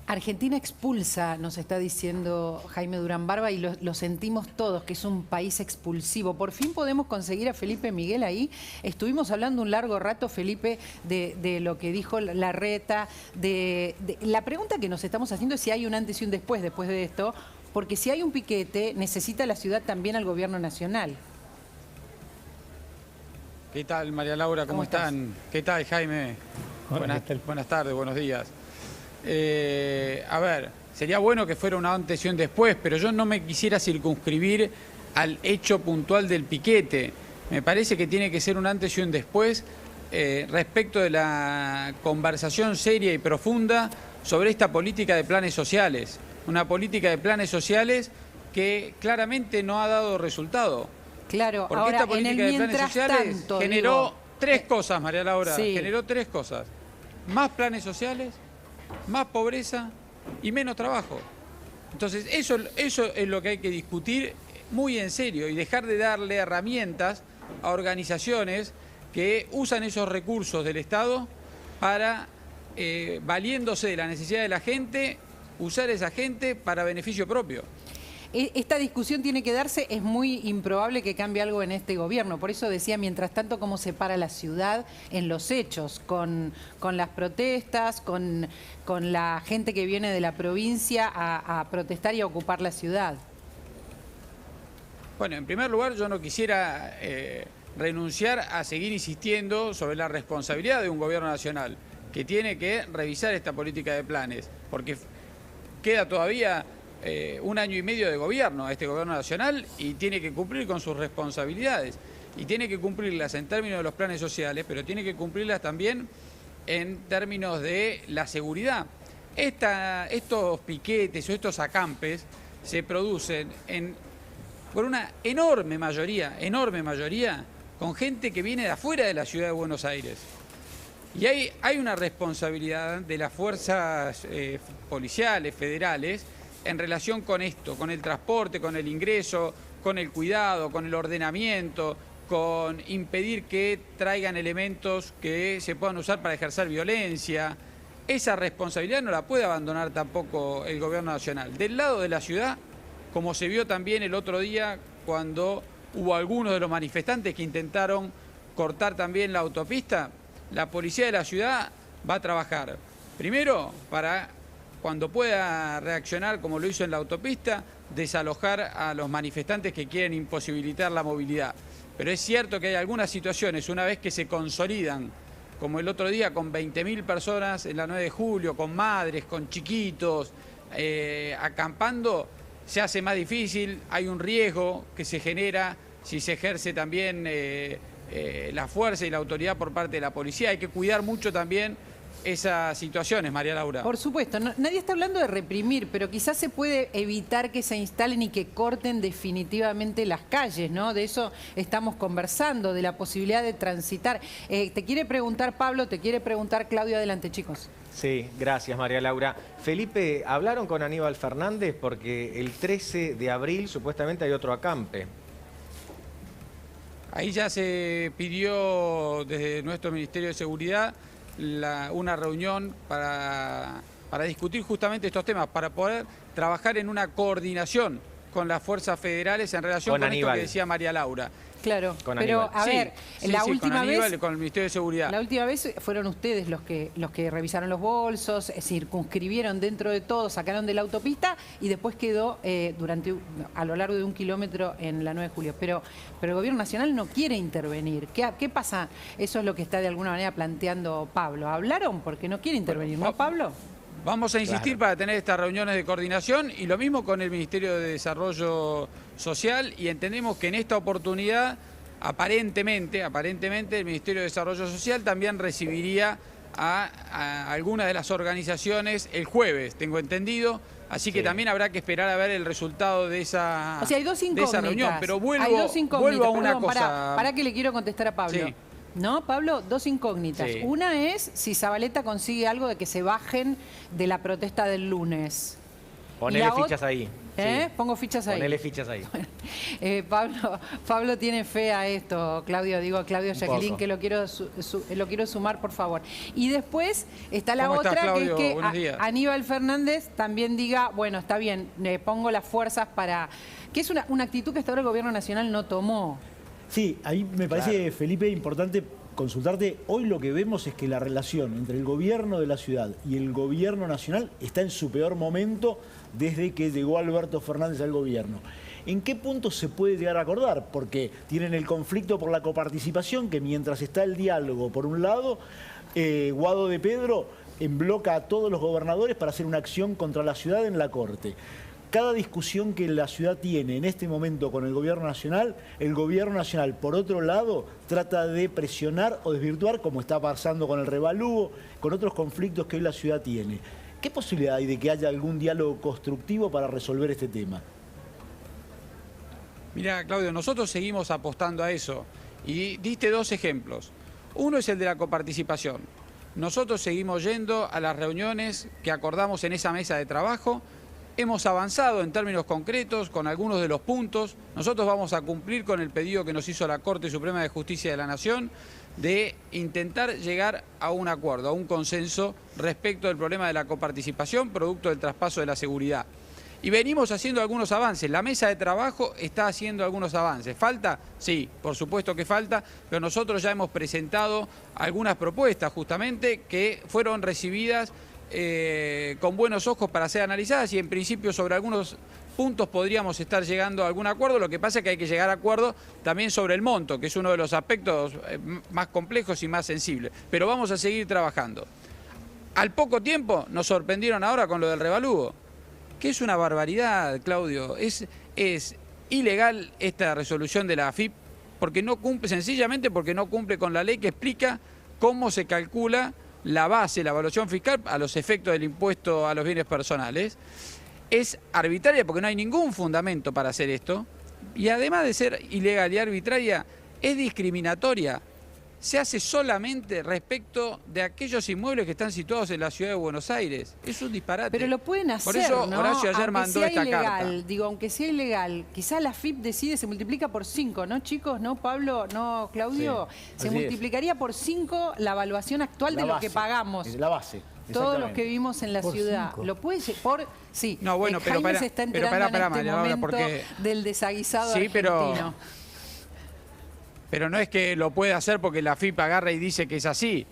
Argentina expulsa, nos está diciendo Jaime Durán Barba, y lo sentimos todos, que es un país expulsivo. Por fin podemos conseguir a Felipe Miguel ahí. Estuvimos hablando un largo rato, Felipe, de lo que dijo Larreta. La pregunta que nos estamos haciendo es si hay un antes y un después de esto, porque si hay un piquete, necesita la ciudad también al gobierno nacional. ¿Qué tal, María Laura? ¿Cómo están? ¿Qué tal, Jaime? Buenas tardes, buenos días. A ver, sería bueno que fuera un antes y un después, pero yo no me quisiera circunscribir al hecho puntual del piquete. Me parece que tiene que ser un antes y un después respecto de la conversación seria y profunda sobre esta política de planes sociales. Una política de planes sociales que claramente no ha dado resultado. Claro, porque ahora, esta política de planes sociales generó tres cosas, María Laura. Sí. Generó tres cosas. Más planes sociales, más pobreza y menos trabajo. Entonces, eso es lo que hay que discutir muy en serio y dejar de darle herramientas a organizaciones que usan esos recursos del Estado para, valiéndose de la necesidad de la gente, usar a esa gente para beneficio propio. Esta discusión tiene que darse, es muy improbable que cambie algo en este gobierno. Por eso decía, mientras tanto, cómo se para la ciudad en los hechos, con las protestas, con la gente que viene de la provincia a protestar y a ocupar la ciudad. Bueno, en primer lugar, yo no quisiera renunciar a seguir insistiendo sobre la responsabilidad de un gobierno nacional que tiene que revisar esta política de planes, porque queda todavía un año y medio de gobierno a este gobierno nacional y tiene que cumplir con sus responsabilidades. Y tiene que cumplirlas en términos de los planes sociales, pero tiene que cumplirlas también en términos de la seguridad. Estos piquetes o estos acampes se producen por una enorme mayoría, con gente que viene de afuera de la ciudad de Buenos Aires. Y hay una responsabilidad de las fuerzas policiales, federales, en relación con esto, con el transporte, con el ingreso, con el cuidado, con el ordenamiento, con impedir que traigan elementos que se puedan usar para ejercer violencia. Esa responsabilidad no la puede abandonar tampoco el gobierno nacional. Del lado de la ciudad, como se vio también el otro día cuando hubo algunos de los manifestantes que intentaron cortar también la autopista, la policía de la ciudad va a trabajar primero para, cuando pueda reaccionar como lo hizo en la autopista, desalojar a los manifestantes que quieren imposibilitar la movilidad. Pero es cierto que hay algunas situaciones, una vez que se consolidan, como el otro día con 20.000 personas en la 9 de julio, con madres, con chiquitos, acampando, se hace más difícil, hay un riesgo que se genera si se ejerce también la fuerza y la autoridad por parte de la policía. Hay que cuidar mucho también esas situaciones, María Laura. Por supuesto, nadie está hablando de reprimir, pero quizás se puede evitar que se instalen y que corten definitivamente las calles, ¿no? De eso estamos conversando, de la posibilidad de transitar. Te quiere preguntar Pablo, te quiere preguntar Claudio. Adelante, chicos. Sí, gracias, María Laura. Felipe, ¿hablaron con Aníbal Fernández? Porque el 13 de abril supuestamente hay otro acampe. Ahí ya se pidió desde nuestro Ministerio de Seguridad una reunión para discutir justamente estos temas, para poder trabajar en una coordinación con las fuerzas federales en relación con esto que decía María Laura. Claro, con pero Aníbal. A ver, la última vez con el Ministerio de Seguridad. La última vez fueron ustedes los que revisaron los bolsos, circunscribieron dentro de todo, sacaron de la autopista y después quedó a lo largo de 1 kilómetro en la 9 de julio. Pero el gobierno nacional no quiere intervenir. ¿Qué pasa? Eso es lo que está de alguna manera planteando Pablo. ¿Hablaron? Porque no quiere intervenir, ¿no, Pablo? Vamos a insistir para tener estas reuniones de coordinación y lo mismo con el Ministerio de Desarrollo Social, y entendemos que en esta oportunidad aparentemente el Ministerio de Desarrollo Social también recibiría a algunas de las organizaciones el jueves, tengo entendido, así que también habrá que esperar a ver el resultado de esa, o sea, hay dos incógnitas, de esa reunión. Pero vuelvo a una cosa. Para que le quiero contestar a Pablo. Sí. ¿No, Pablo? Dos incógnitas. Sí. Una es si Zabaleta consigue algo de que se bajen de la protesta del lunes. Ponele fichas ahí. ¿Eh? Sí. Pongo fichas ahí. Ponele fichas ahí. Pablo tiene fe a esto, Claudio, digo a Claudio Jacqueline, poco. que lo quiero sumar, por favor. Y después está la ¿Cómo otra, estás, Claudio? que es Buenos que días. Aníbal Fernández también diga, bueno, está bien, pongo las fuerzas para... Que es una actitud que hasta ahora el Gobierno Nacional no tomó. Sí, ahí me parece, Felipe, importante consultarte. Hoy lo que vemos es que la relación entre el gobierno de la ciudad y el gobierno nacional está en su peor momento desde que llegó Alberto Fernández al gobierno. ¿En qué punto se puede llegar a acordar? Porque tienen el conflicto por la coparticipación, que mientras está el diálogo por un lado, Guado de Pedro embloca a todos los gobernadores para hacer una acción contra la ciudad en la Corte. Cada discusión que la ciudad tiene en este momento con el gobierno nacional, por otro lado, trata de presionar o desvirtuar, como está pasando con el revalúo, con otros conflictos que hoy la ciudad tiene. ¿Qué posibilidad hay de que haya algún diálogo constructivo para resolver este tema? Mira, Claudio, nosotros seguimos apostando a eso. Y diste dos ejemplos. Uno es el de la coparticipación. Nosotros seguimos yendo a las reuniones que acordamos en esa mesa de trabajo. Hemos avanzado en términos concretos con algunos de los puntos. Nosotros vamos a cumplir con el pedido que nos hizo la Corte Suprema de Justicia de la Nación de intentar llegar a un acuerdo, a un consenso respecto del problema de la coparticipación, producto del traspaso de la seguridad. Y venimos haciendo algunos avances. La mesa de trabajo está haciendo algunos avances. ¿Falta? Sí, por supuesto que falta, pero nosotros ya hemos presentado algunas propuestas justamente que fueron recibidas con buenos ojos para ser analizadas y en principio sobre algunos puntos podríamos estar llegando a algún acuerdo. Lo que pasa es que hay que llegar a acuerdo también sobre el monto, que es uno de los aspectos más complejos y más sensibles. Pero vamos a seguir trabajando. Al poco tiempo nos sorprendieron ahora con lo del revalúo, que es una barbaridad, Claudio. Es ilegal esta resolución de la AFIP porque no cumple, sencillamente porque no cumple con la ley que explica cómo se calcula la base, la evaluación fiscal a los efectos del impuesto a los bienes personales. Es arbitraria porque no hay ningún fundamento para hacer esto y además de ser ilegal y arbitraria, es discriminatoria. Se hace solamente respecto de aquellos inmuebles que están situados en la ciudad de Buenos Aires. Es un disparate. Pero lo pueden hacer, por eso ¿no? Horacio ayer Aunque mandó sea esta ilegal, carta. Digo, aunque sea ilegal, quizás la FIP decide, se multiplica por 5, ¿no, chicos? ¿No, Pablo? ¿No, Claudio? Sí, Se así es. multiplicaría por 5 la evaluación actual de lo que pagamos. Es la base. Todos los exactamente. que vivimos en la Por ciudad. 5. Lo puede ser por... Sí, No, bueno, pero Jaime pará, se está pero enterando pará, en este María Laura, momento porque- del desaguisado Sí, argentino. Pero no es que lo pueda hacer porque la FIP agarra y dice que es así.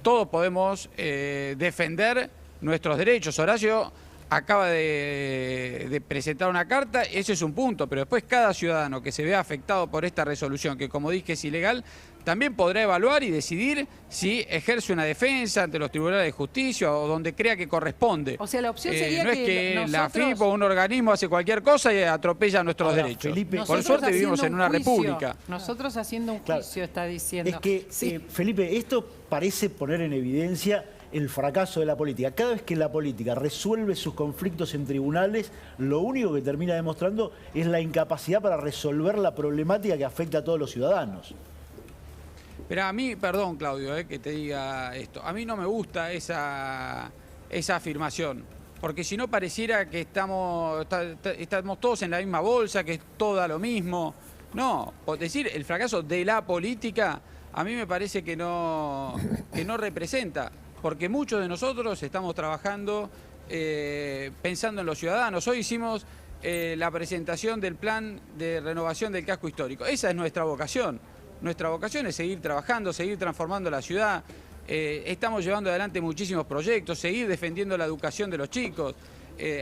Todos podemos defender nuestros derechos. Horacio acaba de presentar una carta, ese es un punto, pero después cada ciudadano que se vea afectado por esta resolución, que como dije es ilegal, también podrá evaluar y decidir si ejerce una defensa ante los tribunales de justicia o donde crea que corresponde. O sea, la opción sería no es que que la nosotros- FIP o un organismo hace cualquier cosa y atropella nuestros Ahora, derechos. Felipe, Por Nosotros suerte vivimos haciendo en una un juicio, república. Nosotros haciendo un Claro. juicio, está diciendo. Es que, Sí. Felipe, esto parece poner en evidencia el fracaso de la política. Cada vez que la política resuelve sus conflictos en tribunales, lo único que termina demostrando es la incapacidad para resolver la problemática que afecta a todos los ciudadanos. Pero a mí, perdón Claudio, que te diga esto, a mí no me gusta esa afirmación, porque si no pareciera que estamos todos en la misma bolsa, que es toda lo mismo. No, por decir el fracaso de la política, a mí me parece que no representa, porque muchos de nosotros estamos trabajando pensando en los ciudadanos. Hoy hicimos la presentación del plan de renovación del casco histórico. Esa es nuestra vocación. Nuestra vocación es seguir trabajando, seguir transformando la ciudad. Estamos llevando adelante muchísimos proyectos, seguir defendiendo la educación de los chicos.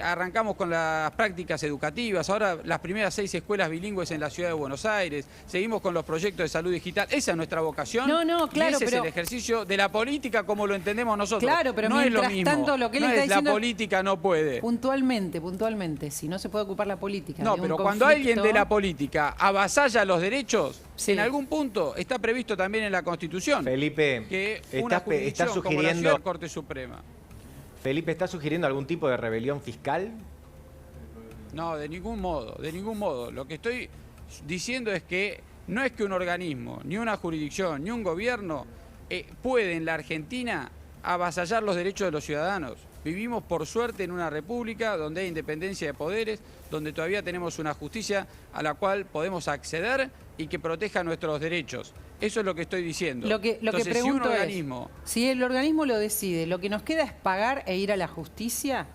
Arrancamos con las prácticas educativas, ahora las primeras 6 escuelas bilingües en la ciudad de Buenos Aires. Seguimos con los proyectos de salud digital. Esa es nuestra vocación. No, claro, y ese pero- es el ejercicio de la política como lo entendemos nosotros. Claro, pero no es lo mientras mismo. tanto, lo que él no está es diciendo- la política no puede. Puntualmente, si no se puede ocupar la política. No, de un pero cuando conflicto- alguien de la política avasalla los derechos, Sí. en algún punto está previsto también en la Constitución Felipe, que una está jurisdicción como la sugiriendo, ciudad Corte Suprema. Felipe, ¿está sugiriendo algún tipo de rebelión fiscal? No, de ningún modo, de ningún modo. Lo que estoy diciendo es que no es que un organismo, ni una jurisdicción, ni un gobierno puede en la Argentina avasallar los derechos de los ciudadanos. Vivimos, por suerte, en una república donde hay independencia de poderes, donde todavía tenemos una justicia a la cual podemos acceder y que proteja nuestros derechos. Eso es lo que estoy diciendo. Lo que Entonces, pregunto si un organismo... si el organismo lo decide, ¿lo que nos queda es pagar e ir a la justicia?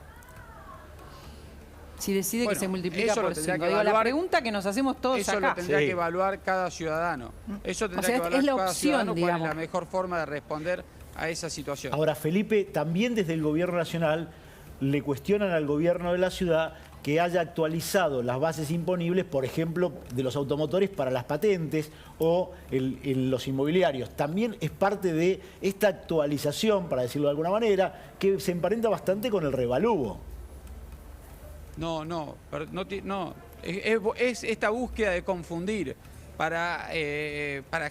Si decide que se multiplica por 5. La pregunta que nos hacemos todos eso acá. Lo tendrá que evaluar cada ciudadano. Eso tendrá que evaluar cada ciudadano cuál es la mejor forma de responder a esa situación. Ahora, Felipe, también desde el gobierno nacional le cuestionan al gobierno de la ciudad que haya actualizado las bases imponibles, por ejemplo, de los automotores para las patentes o en los inmobiliarios. También es parte de esta actualización, para decirlo de alguna manera, que se emparenta bastante con el revalúo. No. Es esta búsqueda de confundir para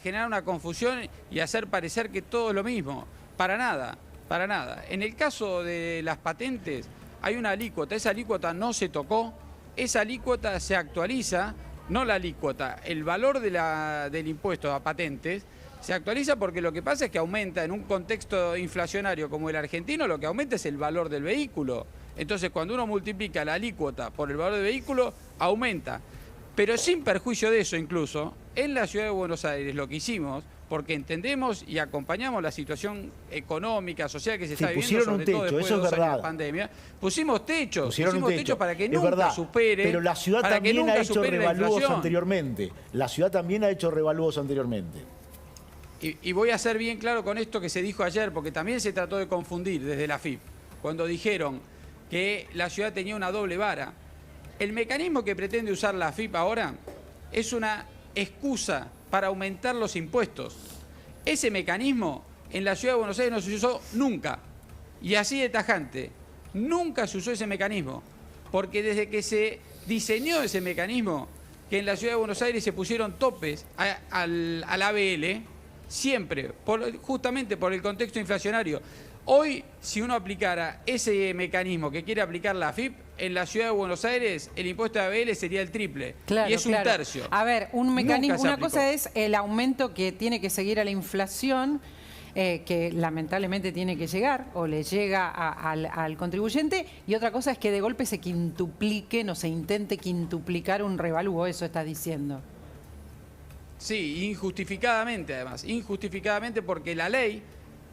generar una confusión y hacer parecer que todo es lo mismo. Para nada. En el caso de las patentes hay una alícuota, esa alícuota no se tocó, esa alícuota se actualiza, no la alícuota, el valor del impuesto a patentes se actualiza porque lo que pasa es que aumenta en un contexto inflacionario como el argentino, lo que aumenta es el valor del vehículo. Entonces, cuando uno multiplica la alícuota por el valor del vehículo, aumenta. Pero sin perjuicio de eso, incluso, en la ciudad de Buenos Aires lo que hicimos, porque entendemos y acompañamos la situación económica, social que se está viviendo, sobre todo después de 2 años de pandemia, pusimos techos para que nunca supere. Pero la ciudad también ha hecho revalúos anteriormente. La ciudad también ha hecho revalúos anteriormente. Y voy a ser bien claro con esto que se dijo ayer, porque también se trató de confundir desde la AFIP, cuando dijeron que la ciudad tenía una doble vara. El mecanismo que pretende usar la AFIP ahora es una excusa para aumentar los impuestos. Ese mecanismo en la ciudad de Buenos Aires no se usó nunca. Y así de tajante, nunca se usó ese mecanismo. Porque desde que se diseñó ese mecanismo, que en la ciudad de Buenos Aires se pusieron topes al ABL, siempre, justamente por el contexto inflacionario. Hoy, si uno aplicara ese mecanismo que quiere aplicar la AFIP, en la ciudad de Buenos Aires el impuesto de ABL sería el triple. Claro, y es un tercio. A ver, un mecanismo, una cosa es el aumento que tiene que seguir a la inflación, que lamentablemente tiene que llegar o le llega al contribuyente, y otra cosa es que de golpe se quintuplique, no se intente quintuplicar un revalúo, eso estás diciendo. Sí, injustificadamente además, injustificadamente porque la ley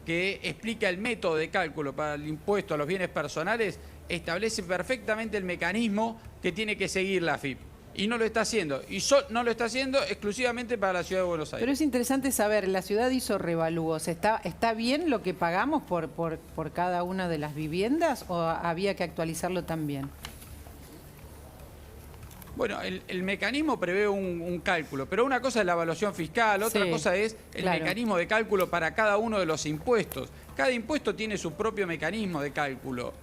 que explica el método de cálculo para el impuesto a los bienes personales establece perfectamente el mecanismo que tiene que seguir la AFIP. Y no lo está haciendo. Y no lo está haciendo exclusivamente para la ciudad de Buenos Aires. Pero es interesante saber, la ciudad hizo revalúos. ¿Está bien lo que pagamos por cada una de las viviendas o había que actualizarlo también? Bueno, el mecanismo prevé un cálculo, pero una cosa es la evaluación fiscal, otra cosa es el mecanismo de cálculo para cada uno de los impuestos. Cada impuesto tiene su propio mecanismo de cálculo.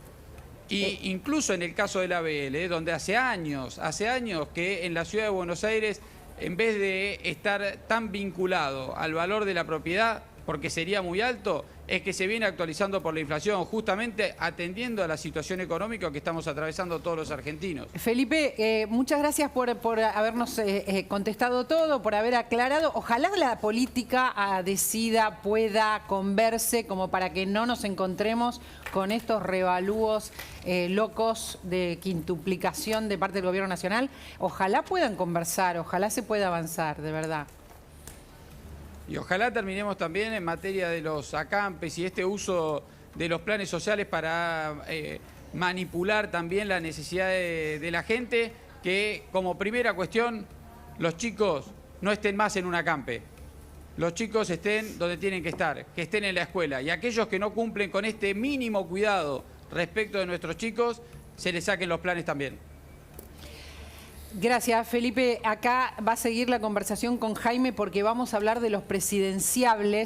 Y incluso en el caso del ABL, donde hace años que en la ciudad de Buenos Aires, en vez de estar tan vinculado al valor de la propiedad, porque sería muy alto, es que se viene actualizando por la inflación, justamente atendiendo a la situación económica que estamos atravesando todos los argentinos. Felipe, muchas gracias por habernos contestado todo, por haber aclarado. Ojalá la política decida, pueda, converse, como para que no nos encontremos con estos revalúos locos de quintuplicación de parte del Gobierno Nacional. Ojalá puedan conversar, ojalá se pueda avanzar, de verdad. Y ojalá terminemos también en materia de los acampes y este uso de los planes sociales para manipular también la necesidad de la gente, que como primera cuestión los chicos no estén más en un acampe. Los chicos estén donde tienen que estén en la escuela. Y aquellos que no cumplen con este mínimo cuidado respecto de nuestros chicos, se les saquen los planes también. Gracias, Felipe. Acá va a seguir la conversación con Jaime porque vamos a hablar de los presidenciables.